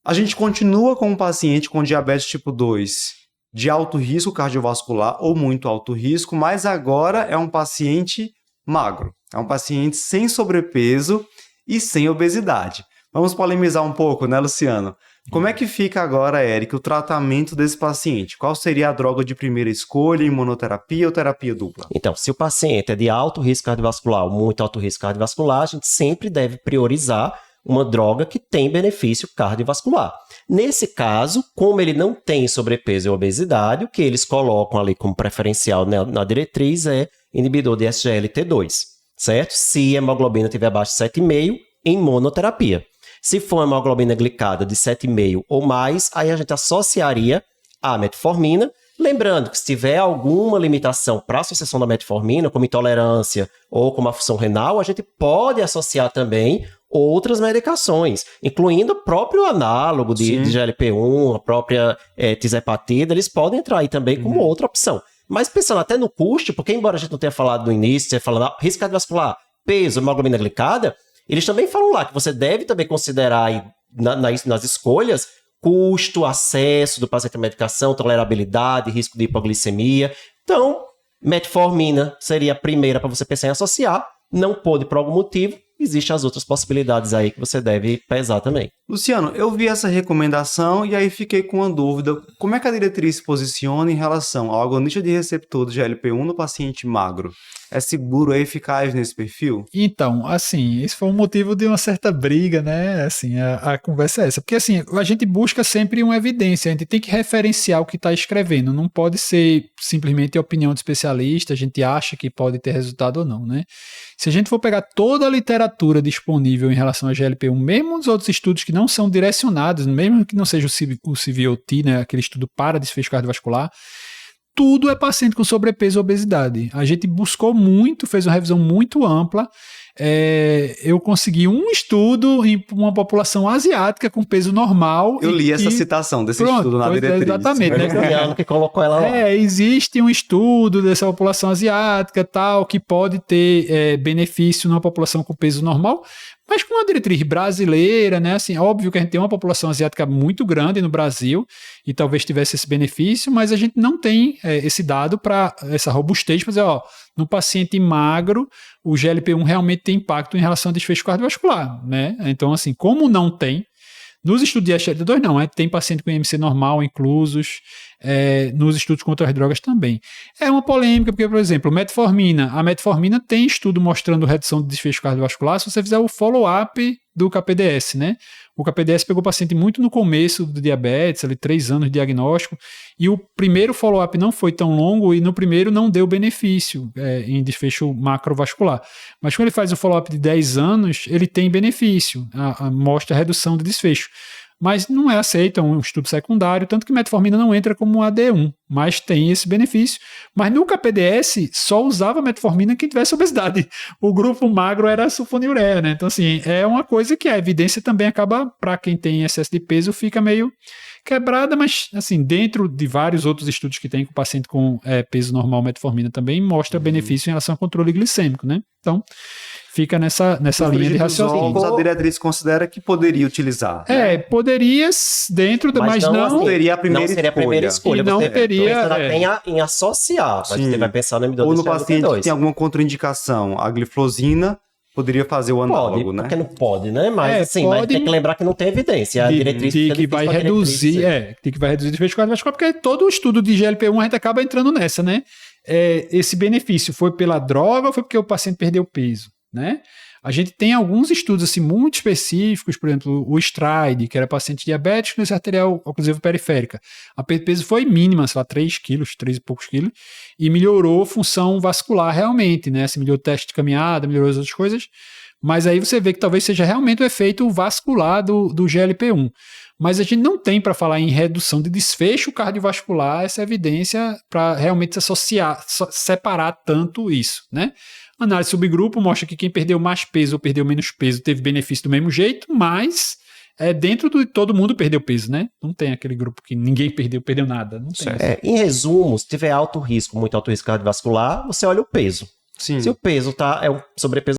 A gente continua com um paciente com diabetes tipo 2 de alto risco cardiovascular ou muito alto risco, mas agora é um paciente magro. É um paciente sem sobrepeso e sem obesidade. Vamos polemizar um pouco, né, Luciano? Como é que fica agora, Eric, o tratamento desse paciente? Qual seria a droga de primeira escolha, imunoterapia ou terapia dupla? Então, se o paciente é de alto risco cardiovascular ou muito alto risco cardiovascular, a gente sempre deve priorizar uma droga que tem benefício cardiovascular. Nesse caso, como ele não tem sobrepeso e obesidade, o que eles colocam ali como preferencial na diretriz é inibidor de SGLT2, certo? Se a hemoglobina estiver abaixo de 7,5, em monoterapia. Se for hemoglobina glicada de 7,5 ou mais, aí a gente associaria a metformina. Lembrando que se tiver alguma limitação para a associação da metformina, como intolerância ou como a função renal, a gente pode associar também outras medicações, incluindo o próprio análogo de GLP-1, a própria tirzepatida, eles podem entrar aí também como outra opção. Mas pensando até no custo, porque embora a gente não tenha falado no início, tenha falado risco cardiovascular, peso, hemoglobina glicada, eles também falam lá que você deve também considerar aí, nas escolhas custo, acesso do paciente à medicação, tolerabilidade, risco de hipoglicemia. Então, metformina seria a primeira para você pensar em associar. Não pôde por algum motivo, existem as outras possibilidades aí que você deve pesar também. Luciano, eu vi essa recomendação e aí fiquei com uma dúvida. Como é que a diretriz se posiciona em relação ao agonista de receptor do GLP-1 no paciente magro? É seguro, é eficaz nesse perfil? Então, assim, esse foi um motivo de uma certa briga, né? Assim, a conversa é essa. Porque, assim, a gente busca sempre uma evidência, a gente tem que referenciar o que está escrevendo, não pode ser simplesmente a opinião de especialista, a gente acha que pode ter resultado ou não, né? Se a gente for pegar toda a literatura disponível em relação a GLP-1, mesmo os outros estudos que não são direcionados, mesmo que não seja o CVOT, né, aquele estudo para desfecho cardiovascular, tudo é paciente com sobrepeso e obesidade. A gente buscou muito, fez uma revisão muito ampla. Eu consegui um estudo em uma população asiática com peso normal. Eu li essa citação desse estudo na diretriz. Exatamente. Né? Que colocou ela lá. Existe um estudo dessa população asiática tal, que pode ter benefício numa população com peso normal, mas com uma diretriz brasileira, né? Assim, óbvio que a gente tem uma população asiática muito grande no Brasil e talvez tivesse esse benefício, mas a gente não tem esse dado para essa robustez, para dizer, no paciente magro, o GLP-1 realmente tem impacto em relação ao desfecho cardiovascular, né? Então, assim, como não tem, nos estudos de SGLT2 não, tem paciente com IMC normal inclusos, nos estudos com outras drogas também. É uma polêmica, porque, por exemplo, a metformina tem estudo mostrando redução de desfecho cardiovascular se você fizer o follow-up do KPDS, né? O KPDS pegou o paciente muito no começo do diabetes, ali 3 anos de diagnóstico, e o primeiro follow-up não foi tão longo e no primeiro não deu benefício em desfecho macrovascular. Mas quando ele faz o follow-up de 10 anos, ele tem benefício, mostra redução de desfecho. Mas não é aceito, é um estudo secundário, tanto que metformina não entra como um AD1, mas tem esse benefício. Mas no KPDS só usava metformina quem tivesse obesidade. O grupo magro era a sulfonilureia, né? Então, assim, é uma coisa que a evidência também acaba, para quem tem excesso de peso, fica meio quebrada, mas, assim, dentro de vários outros estudos que tem com paciente com peso normal, metformina também mostra benefício em relação ao controle glicêmico, né? Então, fica nessa linha de raciocínio. A diretriz considera que poderia utilizar. Poderia dentro, mas não seria a primeira escolha. E não teria. Você tem em associar, mas você vai pensar no inibidor ou no paciente que tem alguma contraindicação, a gliflozina poderia fazer o análogo, né? Porque não pode, né? Mas assim, mas tem que lembrar que não tem evidência. A diretriz que vai reduzir, que vai reduzir o desfecho cardiovascular, porque todo o estudo de GLP-1 a gente acaba entrando nessa, né? Esse benefício foi pela droga ou foi porque o paciente perdeu peso, né? A gente tem alguns estudos assim, muito específicos, por exemplo, o STRIDE, que era paciente diabético com doença arterial oclusiva periférica. A perda de peso foi mínima, sei lá, 3 quilos, 3 e poucos quilos, e melhorou a função vascular realmente, né? Assim, melhorou o teste de caminhada, melhorou as outras coisas, mas aí você vê que talvez seja realmente o efeito vascular do GLP-1. Mas a gente não tem para falar em redução de desfecho cardiovascular essa evidência para realmente se associar, separar tanto isso, né? A análise subgrupo mostra que quem perdeu mais peso ou perdeu menos peso teve benefício do mesmo jeito, mas dentro de todo mundo perdeu peso, né? Não tem aquele grupo que ninguém perdeu nada. Não tem. Em resumo, se tiver alto risco, muito alto risco cardiovascular, você olha o peso. Sim. Se o peso é um sobrepeso